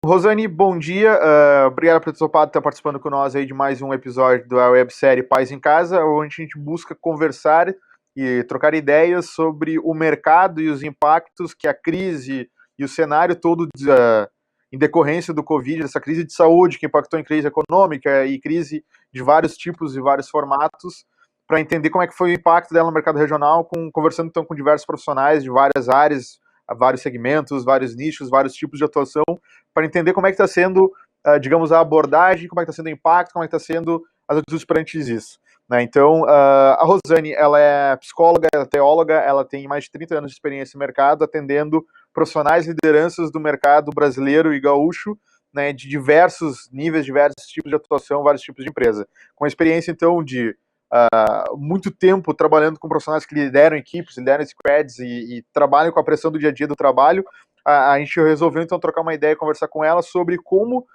Rosane, bom dia. Obrigado por ter topado estar participando com nós aí de mais um episódio da websérie Paz em Casa, onde a gente busca conversar e trocar ideias sobre o mercado e os impactos que a crise e o cenário todo em decorrência do Covid, essa crise de saúde que impactou em crise econômica e crise de vários tipos e vários formatos, para entender como é que foi o impacto dela no mercado regional, conversando então com diversos profissionais de várias áreas, vários segmentos, vários nichos, vários tipos de atuação, para entender como é que está sendo, digamos, a abordagem, como é que está sendo o impacto, como é que está sendo as atitudes perante isso. Né? Então, a Rosane, ela é psicóloga, ela é teóloga, ela tem mais de 30 anos de experiência no mercado, atendendo profissionais e lideranças do mercado brasileiro e gaúcho, né, de diversos níveis, diversos tipos de atuação, vários tipos de empresa. Com a experiência, então, de muito tempo trabalhando com profissionais que lideram equipes, lideram squads e trabalham com a pressão do dia a dia do trabalho, a gente resolveu então trocar uma ideia e conversar com ela sobre como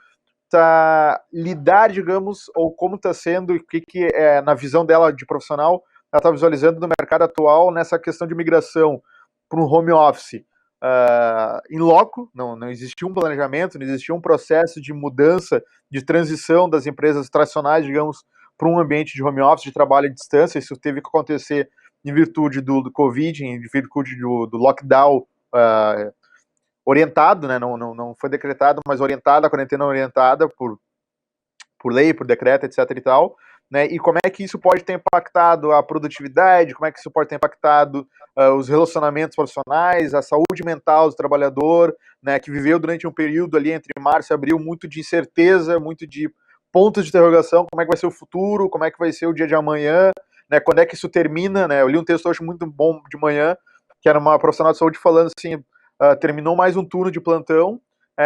lidar, digamos, ou como está sendo, o que na visão dela de profissional, ela está visualizando no mercado atual nessa questão de migração para um home office em loco. Não existia um planejamento, não existia um processo de mudança, de transição das empresas tradicionais, digamos, para um ambiente de home office, de trabalho à distância. Isso teve que acontecer em virtude do Covid, em virtude do lockdown orientado, né? Não foi decretado, mas orientada, a quarentena orientada por lei, por decreto, etc. e tal. Né? E como é que isso pode ter impactado a produtividade, como é que isso pode ter impactado os relacionamentos profissionais, a saúde mental do trabalhador, né, que viveu durante um período ali entre março e abril muito de incerteza, muito de pontos de interrogação, como é que vai ser o futuro, como é que vai ser o dia de amanhã, né, quando é que isso termina, né? Eu li um texto hoje muito bom de manhã, que era uma profissional de saúde falando assim, terminou mais um turno de plantão,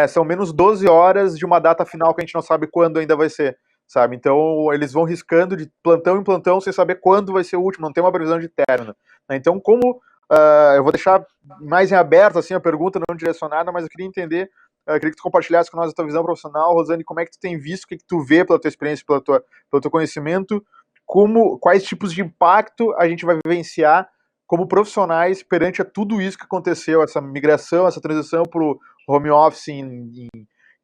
são menos 12 horas de uma data final que a gente não sabe quando ainda vai ser, sabe? Então, eles vão riscando de plantão em plantão sem saber quando vai ser o último, não tem uma previsão de término. Né? Então, eu vou deixar mais em aberto assim, a pergunta, não direcionada, mas eu queria entender, queria que tu compartilhasse com nós a tua visão profissional, Rosane, como é que tu tem visto, o que tu vê pela tua experiência, pelo teu conhecimento, quais tipos de impacto a gente vai vivenciar como profissionais perante a tudo isso que aconteceu, essa migração, essa transição para o home office em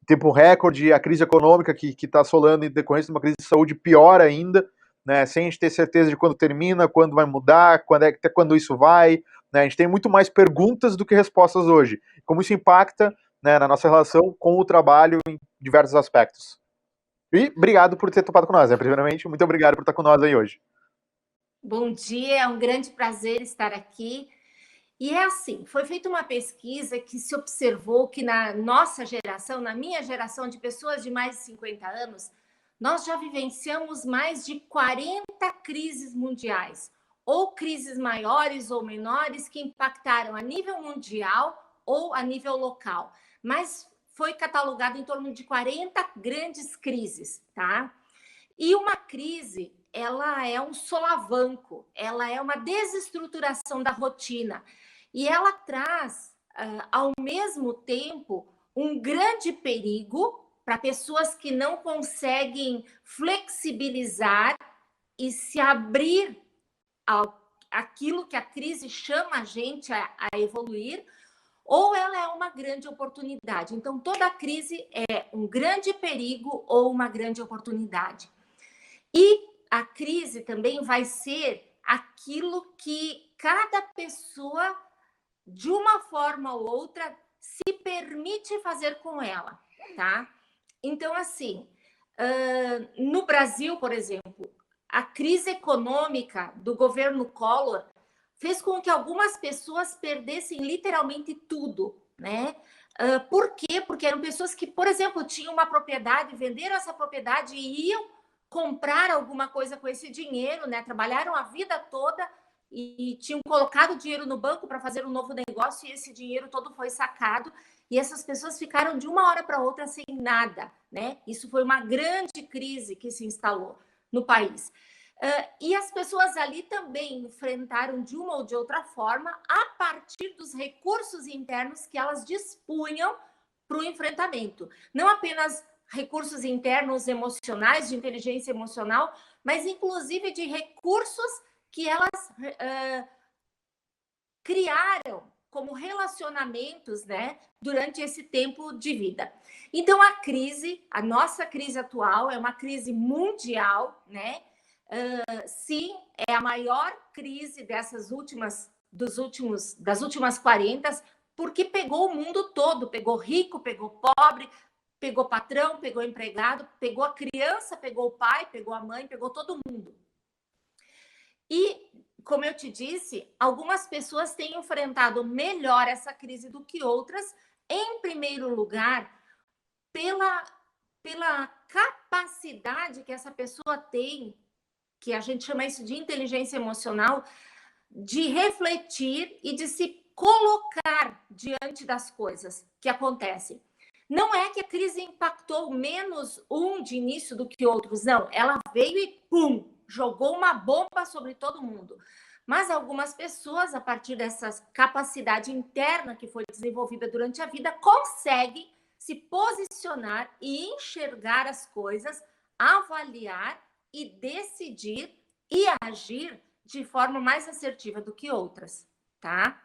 tempo recorde, a crise econômica que está assolando em decorrência de uma crise de saúde pior ainda, né, sem a gente ter certeza de quando termina, quando vai mudar, até quando isso vai. Né, a gente tem muito mais perguntas do que respostas hoje. Como isso impacta, né, na nossa relação com o trabalho em diversos aspectos. E obrigado por ter topado com nós, né? Primeiramente, muito obrigado por estar com nós aí hoje. Bom dia, é um grande prazer estar aqui. E é assim, foi feita uma pesquisa que se observou que na nossa geração, na minha geração de pessoas de mais de 50 anos, nós já vivenciamos mais de 40 crises mundiais, ou crises maiores ou menores que impactaram a nível mundial ou a nível local. Mas foi catalogado em torno de 40 grandes crises, tá? E uma crise, ela é um solavanco, ela é uma desestruturação da rotina. E ela traz, ao mesmo tempo, um grande perigo para pessoas que não conseguem flexibilizar e se abrir àquilo que a crise chama a gente a evoluir, ou ela é uma grande oportunidade. Então, toda crise é um grande perigo ou uma grande oportunidade. E a crise também vai ser aquilo que cada pessoa, de uma forma ou outra, se permite fazer com ela, tá? Então, assim, no Brasil, por exemplo, a crise econômica do governo Collor fez com que algumas pessoas perdessem literalmente tudo, né? Por quê? Porque eram pessoas que, por exemplo, tinham uma propriedade, venderam essa propriedade e iam comprar alguma coisa com esse dinheiro, né? Trabalharam a vida toda e tinham colocado dinheiro no banco para fazer um novo negócio e esse dinheiro todo foi sacado e essas pessoas ficaram de uma hora para outra sem nada, né? Isso foi uma grande crise que se instalou no país. E as pessoas ali também enfrentaram de uma ou de outra forma a partir dos recursos internos que elas dispunham para o enfrentamento. Não apenas recursos internos emocionais, de inteligência emocional, mas inclusive de recursos que elas criaram como relacionamentos, né, durante esse tempo de vida. Então, a nossa crise atual é uma crise mundial, né? Sim, é a maior crise das últimas 40, porque pegou o mundo todo, pegou rico, pegou pobre, pegou patrão, pegou empregado, pegou a criança, pegou o pai, pegou a mãe, pegou todo mundo. E, como eu te disse, algumas pessoas têm enfrentado melhor essa crise do que outras, em primeiro lugar, pela capacidade que essa pessoa tem, que a gente chama isso de inteligência emocional, de refletir e de se colocar diante das coisas que acontecem. Não é que a crise impactou menos um de início do que outros, não. Ela veio e, pum, jogou uma bomba sobre todo mundo. Mas algumas pessoas, a partir dessa capacidade interna que foi desenvolvida durante a vida, conseguem se posicionar e enxergar as coisas, avaliar e decidir e agir de forma mais assertiva do que outras, tá?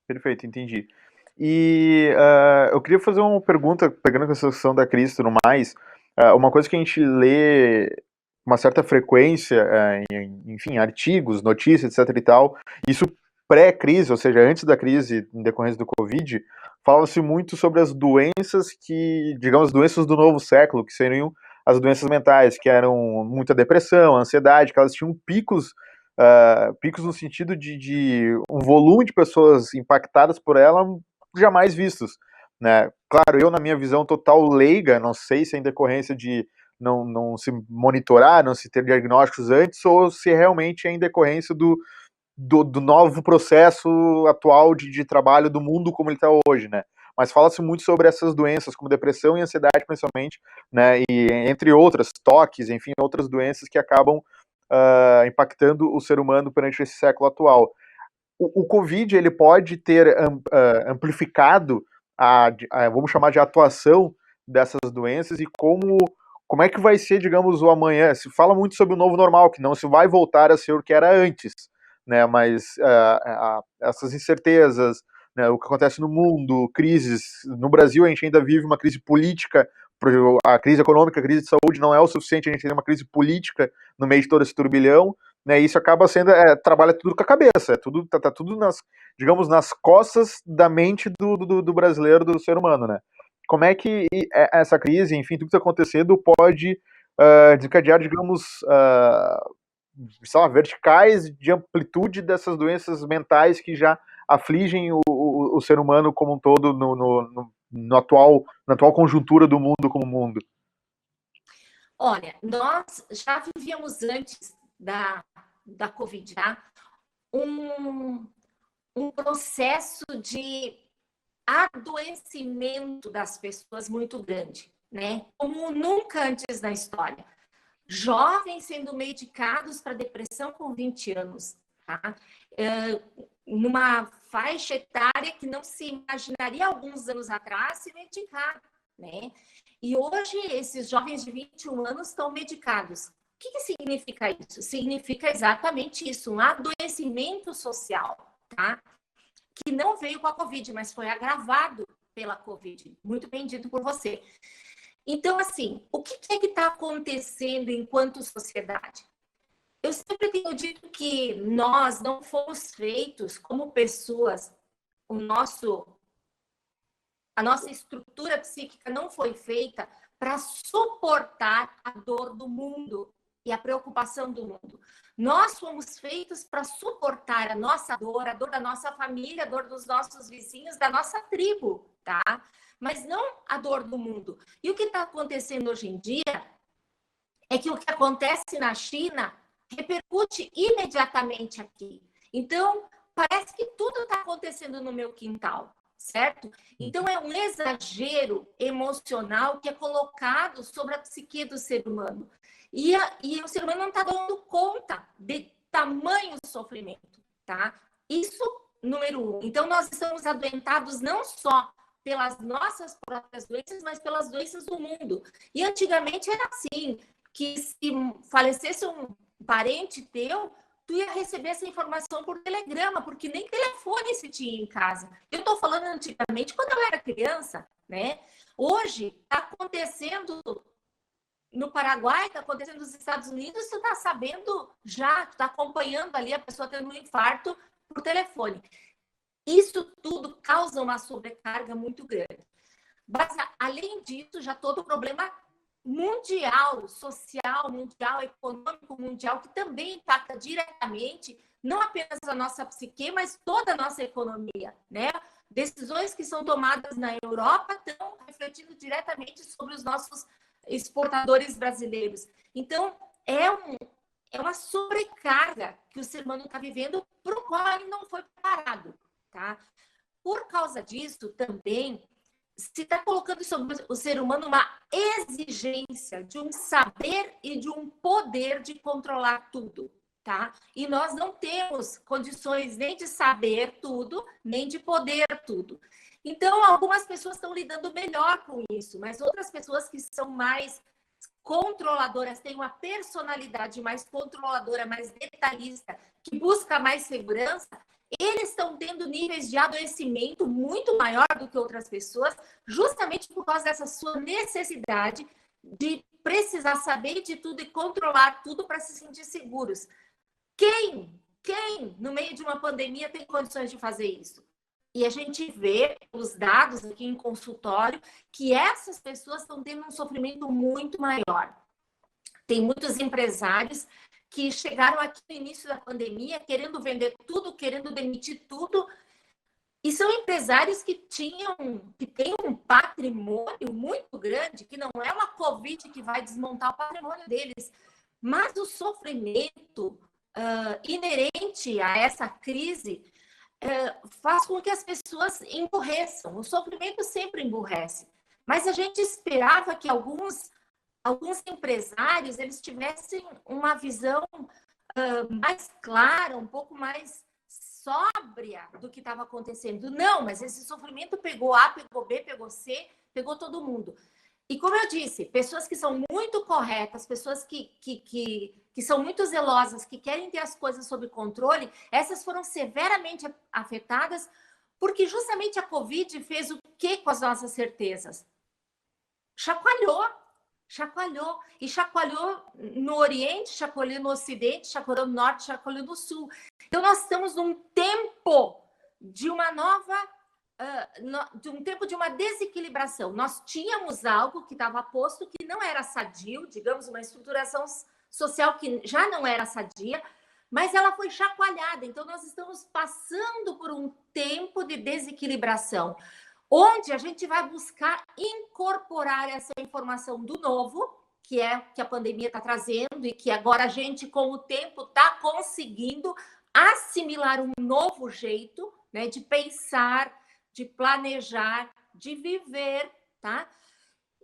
Perfeito, entendi. E eu queria fazer uma pergunta, pegando com essa questão da crise e tudo mais. Uma coisa que a gente lê com uma certa frequência, enfim, artigos, notícias, etc e tal, isso pré-crise, ou seja, antes da crise em decorrência do Covid, falava-se muito sobre as doenças que, digamos, doenças do novo século, que seriam as doenças mentais, que eram muita depressão, ansiedade, que elas tinham picos no sentido de um volume de pessoas impactadas por ela jamais vistos, né? Claro, eu na minha visão total leiga, não sei se é em decorrência de não se monitorar, não se ter diagnósticos antes, ou se realmente é em decorrência do novo processo atual de trabalho do mundo como ele está hoje, né? Mas fala-se muito sobre essas doenças, como depressão e ansiedade, principalmente, né? E entre outras, toques, enfim, outras doenças que acabam impactando o ser humano perante esse século atual. O Covid, ele pode ter amplificado vamos chamar de atuação dessas doenças, e como é que vai ser, digamos, o amanhã? Se fala muito sobre o novo normal, que não se vai voltar a ser o que era antes, né? Mas essas incertezas, né, o que acontece no mundo, crises. No Brasil, a gente ainda vive uma crise política, a crise econômica, a crise de saúde não é o suficiente, a gente tem uma crise política no meio de todo esse turbilhão, né? Isso acaba sendo, trabalha tudo com a cabeça, tá tudo digamos, nas costas da mente do brasileiro, do ser humano, né? Como é que essa crise, enfim, tudo que está acontecendo pode desencadear, digamos, sei lá, verticais de amplitude dessas doenças mentais que já afligem o ser humano como um todo na atual conjuntura do mundo como mundo? Olha, nós já vivíamos antes da Covid, tá? Um processo de adoecimento das pessoas muito grande, né? Como nunca antes na história. Jovens sendo medicados para depressão com 20 anos, tá? Numa faixa etária que não se imaginaria alguns anos atrás se medicar, né? E hoje esses jovens de 21 anos estão medicados. O que significa isso? Significa exatamente isso, um adoecimento social, tá? Que não veio com a Covid, mas foi agravado pela Covid. Muito bem dito por você. Então, assim, o que é que está acontecendo enquanto sociedade? Eu sempre tenho dito que nós não fomos feitos como pessoas, a nossa estrutura psíquica não foi feita para suportar a dor do mundo e a preocupação do mundo. Nós fomos feitos para suportar a nossa dor, a dor da nossa família, a dor dos nossos vizinhos, da nossa tribo, tá? Mas não a dor do mundo. E o que está acontecendo hoje em dia é que o que acontece na China repercute imediatamente aqui. Então, parece que tudo está acontecendo no meu quintal, certo? Então, é um exagero emocional que é colocado sobre a psique do ser humano. E o ser humano não está dando conta de tamanho sofrimento, tá? Isso, número um. Então, nós estamos adoentados não só pelas nossas próprias doenças, mas pelas doenças do mundo. E antigamente era assim, que se falecesse um parente teu, tu ia receber essa informação por telegrama, porque nem telefone se tinha em casa. Eu estou falando antigamente, quando eu era criança, né? Hoje está acontecendo no Paraguai, está acontecendo nos Estados Unidos, tu está sabendo já, tu está acompanhando ali a pessoa tendo um infarto por telefone. Isso tudo causa uma sobrecarga muito grande. Mas, além disso, já todo o problema mundial, social, mundial, econômico mundial, que também impacta diretamente, não apenas a nossa psique, mas toda a nossa economia, né? Decisões que são tomadas na Europa estão refletindo diretamente sobre os nossos exportadores brasileiros. Então, é uma sobrecarga que o ser humano está vivendo, para o qual ele não foi preparado, tá? Por causa disso, também, se está colocando sobre o ser humano uma exigência de um saber e de um poder de controlar tudo, tá? E nós não temos condições nem de saber tudo, nem de poder tudo. Então, algumas pessoas estão lidando melhor com isso, mas outras pessoas que são mais controladoras, têm uma personalidade mais controladora, mais detalhista, que busca mais segurança, eles estão tendo níveis de adoecimento muito maior do que outras pessoas, justamente por causa dessa sua necessidade de precisar saber de tudo e controlar tudo para se sentir seguros. Quem, no meio de uma pandemia, tem condições de fazer isso? E a gente vê os dados aqui em consultório que essas pessoas estão tendo um sofrimento muito maior. Tem muitos empresários que chegaram aqui no início da pandemia querendo vender tudo, querendo demitir tudo. E são empresários que têm um patrimônio muito grande, que não é uma Covid que vai desmontar o patrimônio deles, mas o sofrimento inerente a essa crise faz com que as pessoas emburreçam. O sofrimento sempre emburrece. Mas a gente esperava que alguns empresários eles tivessem uma visão mais clara, um pouco mais sóbria do que estava acontecendo. Não, mas esse sofrimento pegou A, pegou B, pegou C, pegou todo mundo. E como eu disse, pessoas que são muito corretas, pessoas que são muito zelosas, que querem ter as coisas sob controle, essas foram severamente afetadas, porque justamente a Covid fez o que com as nossas certezas? Chacoalhou. E chacoalhou no Oriente, chacoalhou no Ocidente, chacoalhou no Norte, chacoalhou no Sul. Então, nós estamos num tempo de uma nova... de um tempo de uma desequilibração. Nós tínhamos algo que estava posto que não era sadio, digamos, uma estruturação social que já não era sadia, mas ela foi chacoalhada. Então, nós estamos passando por um tempo de desequilibração, onde a gente vai buscar incorporar essa informação do novo, que é que a pandemia está trazendo e que agora a gente, com o tempo, está conseguindo assimilar um novo jeito, né, de pensar, de planejar, de viver, tá?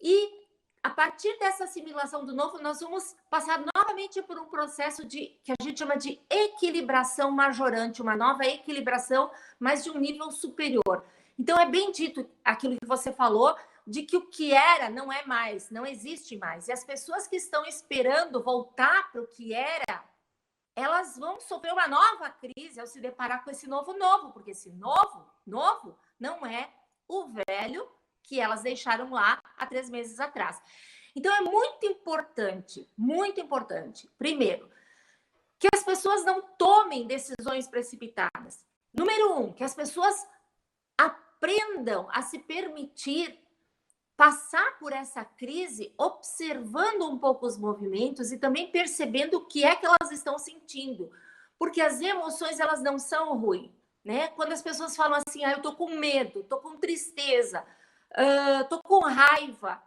E a partir dessa assimilação do novo, nós vamos passar novamente por um processo que a gente chama de equilibração majorante, uma nova equilibração, mas de um nível superior. Então, é bem dito aquilo que você falou, de que o que era não é mais, não existe mais. E as pessoas que estão esperando voltar para o que era, elas vão sofrer uma nova crise ao se deparar com esse novo, porque esse novo não é o velho que elas deixaram lá há 3 meses atrás. Então, é muito importante, primeiro, que as pessoas não tomem decisões precipitadas. Número 1, que as pessoas aprendam a se permitir passar por essa crise observando um pouco os movimentos e também percebendo o que é que elas estão sentindo. Porque as emoções, elas não são ruins, né? Quando as pessoas falam assim, eu tô com medo, tô com tristeza, tô com raiva.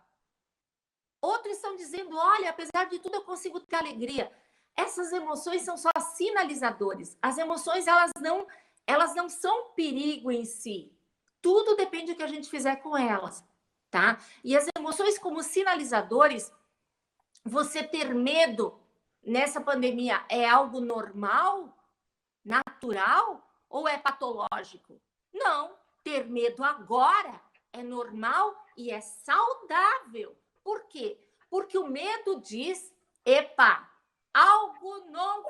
Outros estão dizendo, olha, apesar de tudo eu consigo ter alegria. Essas emoções são só sinalizadores. As emoções, elas não são perigo em si. Tudo depende do que a gente fizer com elas, tá? E as emoções como sinalizadores, você ter medo nessa pandemia é algo normal, natural ou é patológico? Não, ter medo agora é normal e é saudável. Por quê? Porque o medo diz, epa, algo novo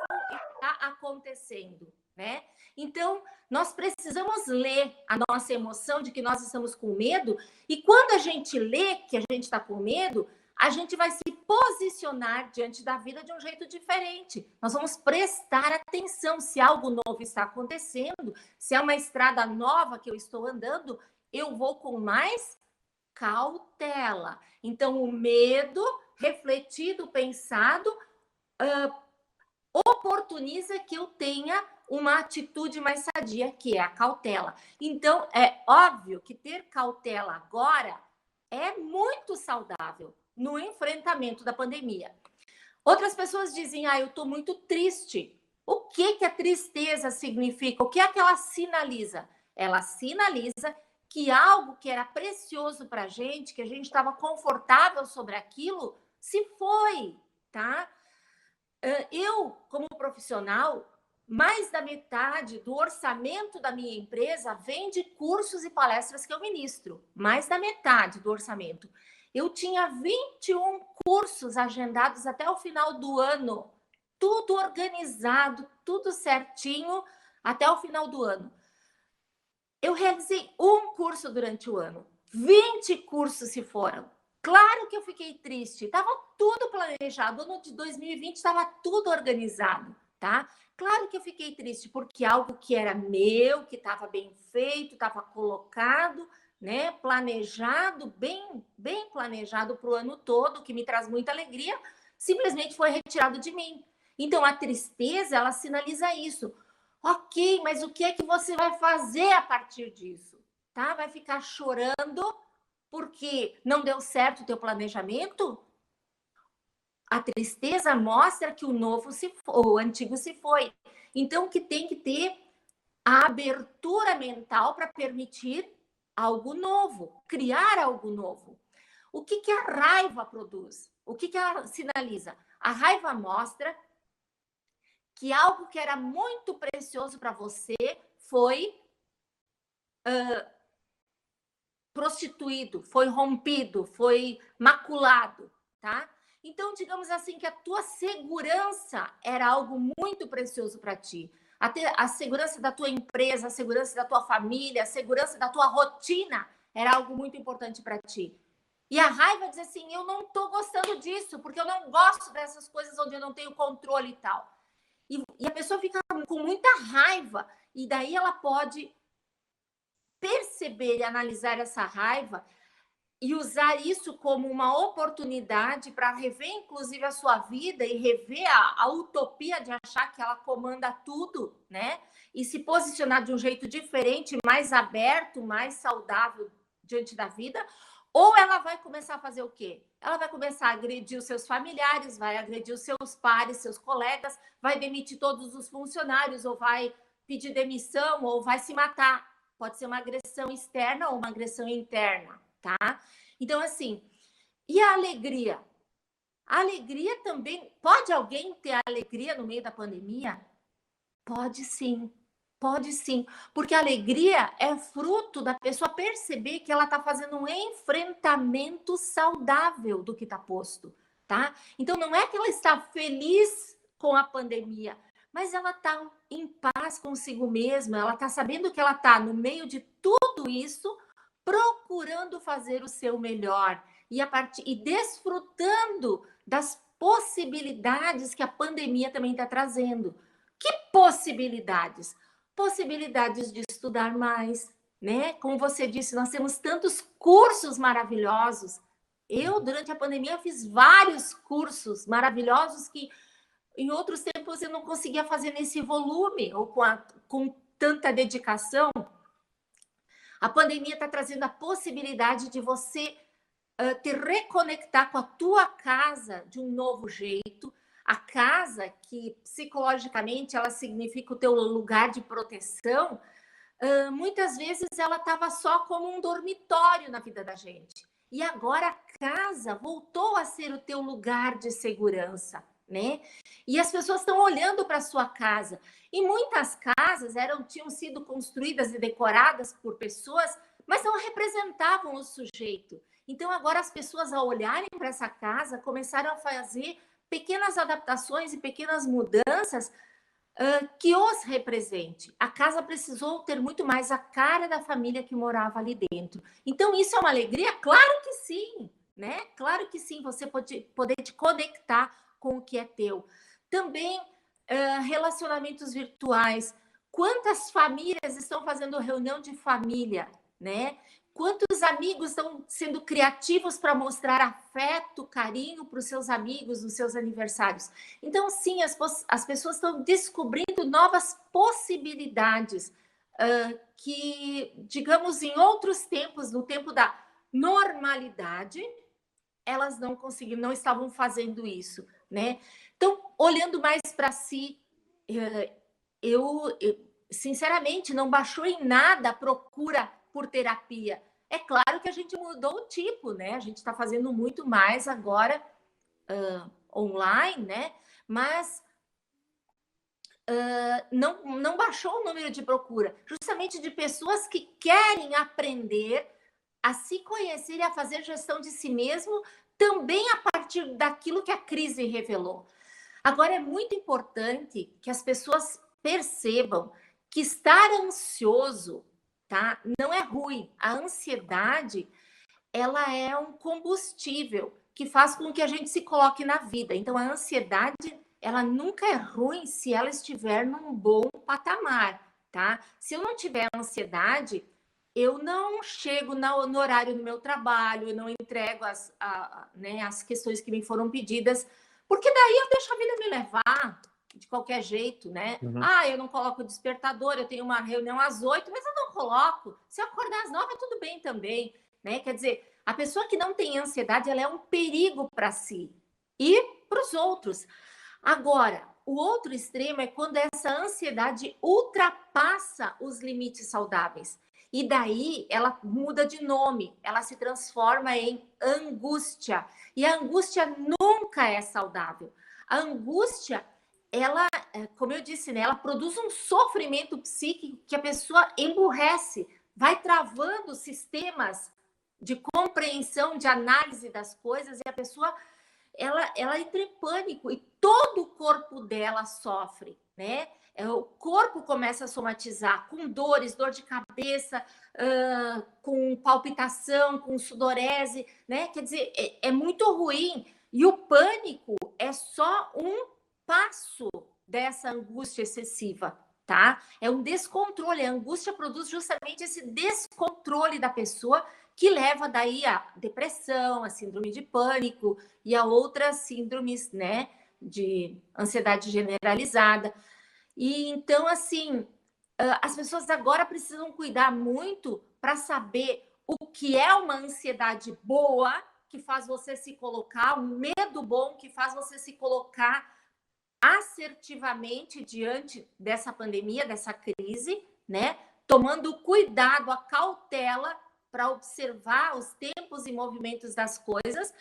está acontecendo, né? Então, nós precisamos ler a nossa emoção de que nós estamos com medo, e quando a gente lê que a gente está com medo, a gente vai se posicionar diante da vida de um jeito diferente. Nós vamos prestar atenção se algo novo está acontecendo, se é uma estrada nova que eu estou andando, eu vou com mais cautela. Então, o medo refletido, pensado, oportuniza que eu tenha uma atitude mais sadia, que é a cautela. Então, é óbvio que ter cautela agora é muito saudável no enfrentamento da pandemia. Outras pessoas dizem, eu estou muito triste. O que a tristeza significa? O que é que ela sinaliza? Ela sinaliza que algo que era precioso para a gente, que a gente estava confortável sobre aquilo, se foi, tá? Eu, como profissional, mais da metade do orçamento da minha empresa vem de cursos e palestras que eu ministro. Mais da metade do orçamento. Eu tinha 21 cursos agendados até o final do ano. Tudo organizado, tudo certinho até o final do ano. Eu realizei um curso durante o ano. 20 cursos se foram. Claro que eu fiquei triste. Estava tudo planejado. O ano de 2020 estava tudo organizado, tá? Claro que eu fiquei triste, porque algo que era meu, que estava bem feito, estava colocado, né? Planejado, bem planejado para o ano todo, que me traz muita alegria, simplesmente foi retirado de mim. Então, a tristeza, ela sinaliza isso. Ok, mas o que é que você vai fazer a partir disso? Tá? Vai ficar chorando porque não deu certo o teu planejamento? A tristeza mostra que o novo se foi, o antigo se foi. Então, que tem que ter a abertura mental para permitir algo novo, criar algo novo. O que a raiva produz? O que ela sinaliza? A raiva mostra que algo que era muito precioso para você foi prostituído, foi rompido, foi maculado, tá? Então, digamos assim, que a tua segurança era algo muito precioso para ti. A segurança da tua empresa, a segurança da tua família, a segurança da tua rotina era algo muito importante para ti. E a raiva diz assim, eu não estou gostando disso, porque eu não gosto dessas coisas onde eu não tenho controle e tal. E a pessoa fica com muita raiva, e daí ela pode perceber e analisar essa raiva e usar isso como uma oportunidade para rever, inclusive, a sua vida e rever a utopia de achar que ela comanda tudo, né? E se posicionar de um jeito diferente, mais aberto, mais saudável diante da vida. Ou ela vai começar a fazer o quê? Ela vai começar a agredir os seus familiares, vai agredir os seus pares, seus colegas, vai demitir todos os funcionários, ou vai pedir demissão, ou vai se matar. Pode ser uma agressão externa ou uma agressão interna, tá? Então, assim, e a alegria? A alegria também... Pode alguém ter alegria no meio da pandemia? Pode sim. Pode sim, porque a alegria é fruto da pessoa perceber que ela está fazendo um enfrentamento saudável do que está posto, tá? Então, não é que ela está feliz com a pandemia, mas ela está em paz consigo mesma, ela está sabendo que ela está no meio de tudo isso, procurando fazer o seu melhor e desfrutando das possibilidades que a pandemia também está trazendo. Que possibilidades? Possibilidades de estudar mais, né? Como você disse, nós temos tantos cursos maravilhosos. Eu, durante a pandemia, fiz vários cursos maravilhosos que em outros tempos eu não conseguia fazer nesse volume ou com tanta dedicação. A pandemia está trazendo a possibilidade de você te reconectar com a tua casa de um novo jeito. A casa, que psicologicamente ela significa o teu lugar de proteção, muitas vezes ela estava só como um dormitório na vida da gente. E agora a casa voltou a ser o teu lugar de segurança, né? E as pessoas estão olhando para a sua casa. E muitas casas tinham sido construídas e decoradas por pessoas, mas não representavam o sujeito. Então, agora as pessoas, ao olharem para essa casa, começaram a fazer pequenas adaptações e pequenas mudanças que os represente. A casa precisou ter muito mais a cara da família que morava ali dentro. Então, isso é uma alegria? Claro que sim, né? Claro que sim, você poder te conectar com o que é teu. Também relacionamentos virtuais. Quantas famílias estão fazendo reunião de família, né? Quantos amigos estão sendo criativos para mostrar afeto, carinho para os seus amigos nos seus aniversários? Então, sim, as pessoas estão descobrindo novas possibilidades que, digamos, em outros tempos, no tempo da normalidade, elas não conseguiram, não estavam fazendo isso, né? Então, olhando mais para si, eu, sinceramente, não baixou em nada a procura por terapia. É claro que a gente mudou o tipo, né? A gente está fazendo muito mais agora online, né? Mas não baixou o número de procura, justamente de pessoas que querem aprender a se conhecer e a fazer gestão de si mesmo, também a partir daquilo que a crise revelou. Agora, é muito importante que as pessoas percebam que estar ansioso, tá? Não é ruim. A ansiedade, ela é um combustível que faz com que a gente se coloque na vida. Então, a ansiedade, ela nunca é ruim se ela estiver num bom patamar, tá? Se eu não tiver ansiedade, eu não chego no horário do meu trabalho, eu não entrego as questões que me foram pedidas, porque daí eu deixo a vida me levar de qualquer jeito, né? Uhum. Eu não coloco o despertador, eu tenho uma reunião às 8, mas eu não coloco. Se eu acordar às 9, tudo bem também, né? Quer dizer, a pessoa que não tem ansiedade, ela é um perigo para si e para os outros. Agora, o outro extremo é quando essa ansiedade ultrapassa os limites saudáveis. E daí ela muda de nome, ela se transforma em angústia. E a angústia nunca é saudável. A angústia, ela, como eu disse, né, ela produz um sofrimento psíquico que a pessoa emburrece, vai travando sistemas de compreensão, de análise das coisas, e a pessoa ela entra em pânico e todo o corpo dela sofre, né? O corpo começa a somatizar com dores, dor de cabeça, com palpitação, com sudorese, né? Quer dizer, é muito ruim. E o pânico é só um passo dessa angústia excessiva, tá? É um descontrole. A angústia produz justamente esse descontrole da pessoa que leva daí a depressão, a síndrome de pânico e a outras síndromes, né, de ansiedade generalizada. E então, assim, as pessoas agora precisam cuidar muito para saber o que é uma ansiedade boa, que faz você se colocar, um medo bom, que faz você se colocar assertivamente diante dessa pandemia, dessa crise, né? Tomando cuidado, a cautela para observar os tempos e movimentos das coisas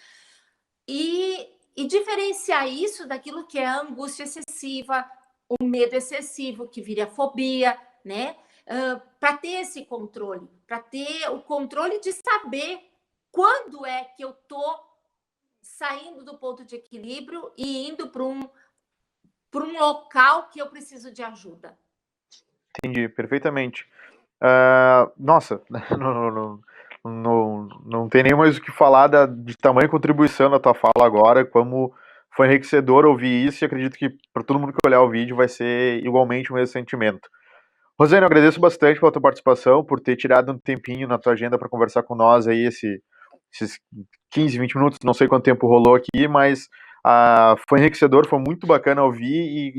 e diferenciar isso daquilo que é a angústia excessiva, o medo excessivo, que vira fobia, né? Para ter esse controle, para ter o controle de saber quando é que eu estou saindo do ponto de equilíbrio e indo para um local que eu preciso de ajuda. Entendi, perfeitamente. Nossa, não tem nem mais o que falar de tamanha contribuição da tua fala agora, como foi enriquecedor ouvir isso, e acredito que para todo mundo que olhar o vídeo vai ser igualmente o mesmo sentimento. Rosane, eu agradeço bastante pela tua participação, por ter tirado um tempinho na tua agenda para conversar com nós aí esses 15, 20 minutos, não sei quanto tempo rolou aqui, mas foi enriquecedor, foi muito bacana ouvir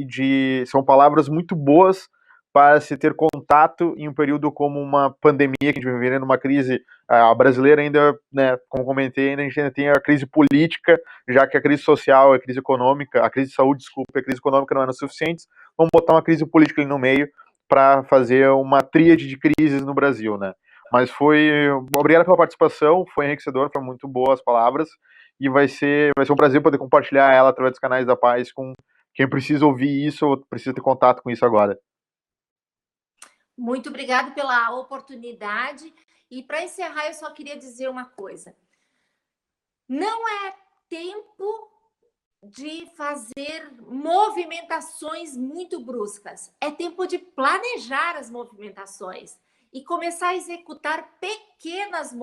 são palavras muito boas para se ter contato em um período como uma pandemia, que a gente vem vivendo uma crise brasileira ainda, né, como comentei, a gente ainda tem a crise política, já que a crise social, a crise econômica, a crise de saúde, desculpa, a crise econômica não eram suficientes, vamos botar uma crise política ali no meio para fazer uma tríade de crises no Brasil, né? Mas obrigado pela participação, foi enriquecedor, foi muito boas as palavras, e vai ser um prazer poder compartilhar ela através dos canais da Paz com quem precisa ouvir isso ou precisa ter contato com isso agora. Muito obrigada pela oportunidade. E para encerrar, eu só queria dizer uma coisa. Não é tempo de fazer movimentações muito bruscas. É tempo de planejar as movimentações e começar a executar pequenas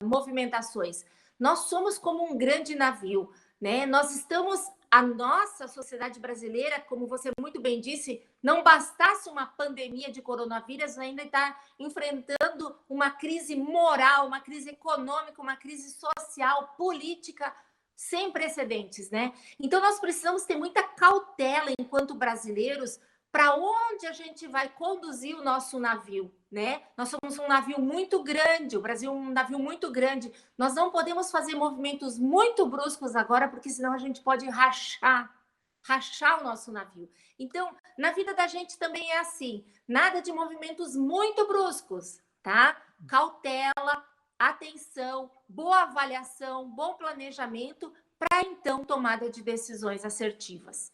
movimentações. Nós somos como um grande navio, né? Nós estamos, a nossa sociedade brasileira, como você muito bem disse, não bastasse uma pandemia de coronavírus, ainda está enfrentando uma crise moral, uma crise econômica, uma crise social, política sem precedentes, né? Então nós precisamos ter muita cautela enquanto brasileiros para onde a gente vai conduzir o nosso navio, né? Nós somos um navio muito grande, o Brasil é um navio muito grande. Nós não podemos fazer movimentos muito bruscos agora, porque senão a gente pode rachar o nosso navio. Então, na vida da gente também é assim, nada de movimentos muito bruscos, tá? Cautela, atenção, boa avaliação, bom planejamento para então tomada de decisões assertivas.